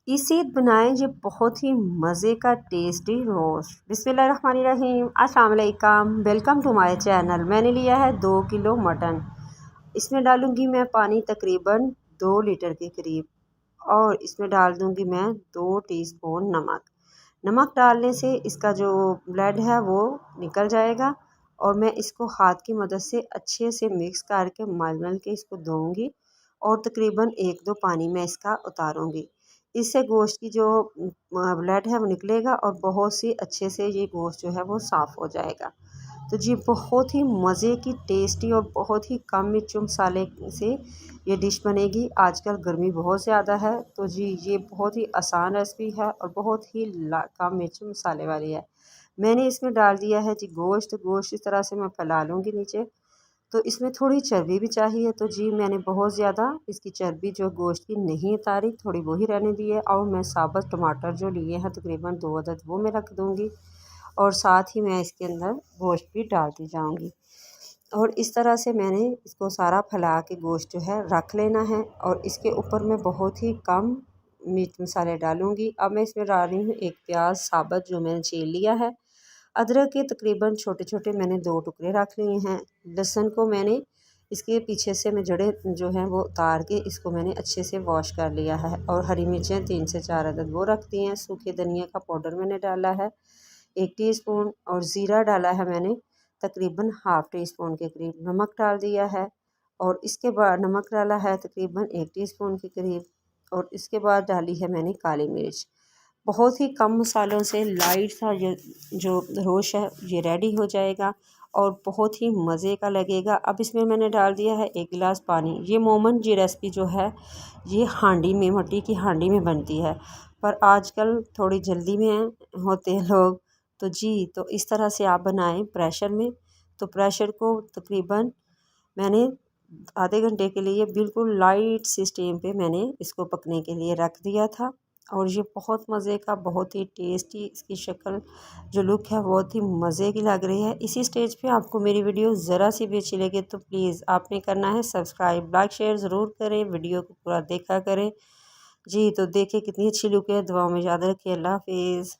इसी बनाएं ये बहुत ही मज़े का टेस्टी रोस्ट। बिस्मिल्लाहिर्रहमानिर्रहीम, अस्सलाम वालेकुम, वेलकम टू माय चैनल। मैंने लिया है 2 किलो मटन। इसमें डालूंगी मैं पानी तकरीबन 2 लीटर के करीब और इसमें डाल दूंगी मैं 2 टीस्पून नमक। नमक डालने से इसका जो ब्लड है वो निकल जाएगा और मैं इसको हाथ की मदद से अच्छे से मिक्स करके मल मल के इसको धोऊंगी और तकरीबन 1-2 पानी में इसका उतारूंगी। इससे गोश्त की जो ब्लड है वो निकलेगा और बहुत सी अच्छे से ये गोश्त जो है वो साफ़ हो जाएगा। तो जी बहुत ही मज़े की टेस्टी और बहुत ही कम मिर्च मसाले से ये डिश बनेगी। आजकल गर्मी बहुत ज़्यादा है तो जी ये बहुत ही आसान रेसिपी है और बहुत ही कम मिर्च मसाले वाली है। मैंने इसमें डाल दिया है जी गोश्त इस तरह से मैं फैला लूँगी नीचे। तो इसमें थोड़ी चर्बी भी चाहिए तो जी मैंने बहुत ज़्यादा इसकी चर्बी जो गोश्त की नहीं उतारी, थोड़ी वो ही रहने दी है। और मैं साबुत टमाटर जो लिए हैं तकरीबन 2 अदद वो मैं रख दूँगी और साथ ही मैं इसके अंदर गोश्त भी डालती जाऊँगी। और इस तरह से मैंने इसको सारा फैला के गोश्त जो है रख लेना है और इसके ऊपर मैं बहुत ही कम मिर्च मसाले डालूँगी। अब मैं इसमें डाल रही हूँ 1 प्याज साबुत जो मैंने छील लिया है। अदरक के तकरीबन छोटे-छोटे मैंने 2 टुकड़े रख लिए हैं। लहसुन को मैंने इसके पीछे से मैं जड़ें जो हैं वो उतार के इसको मैंने अच्छे से वॉश कर लिया है और हरी मिर्चें 3 से 4 अदद वो रख दी हैं। सूखे धनिया का पाउडर मैंने डाला है 1 टीस्पून और ज़ीरा डाला है मैंने तकरीबन हाफ़ टी स्पून के करीब। नमक डाल दिया है और इसके बाद नमक डाला है तकरीबन 1 टीस्पून के करीब और इसके बाद डाली है मैंने काली मिर्च। बहुत ही कम मसालों से लाइट सा ये जो रोश है ये रेडी हो जाएगा और बहुत ही मज़े का लगेगा। अब इसमें मैंने डाल दिया है 1 गिलास पानी। ये मोमन जी रेसिपी जो है ये हांडी में, मिट्टी की हांडी में बनती है, पर आजकल थोड़ी जल्दी में होते हैं लोग तो जी तो इस तरह से आप बनाएं प्रेशर में। तो प्रेशर को तकरीबन मैंने आधे घंटे के लिए बिल्कुल लाइट सी स्टीम पे मैंने इसको पकने के लिए रख दिया था और ये बहुत मज़े का, बहुत ही टेस्टी, इसकी शक्ल जो लुक है बहुत ही मज़े की लग रही है। इसी स्टेज पे आपको मेरी वीडियो ज़रा सी भी अच्छी लगे तो प्लीज़ आपने करना है सब्सक्राइब, लाइक, शेयर ज़रूर करें, वीडियो को पूरा देखा करें। जी तो देखिए कितनी अच्छी लुक है। दुआ में याद रखिए। अल्लाह हाफिज़।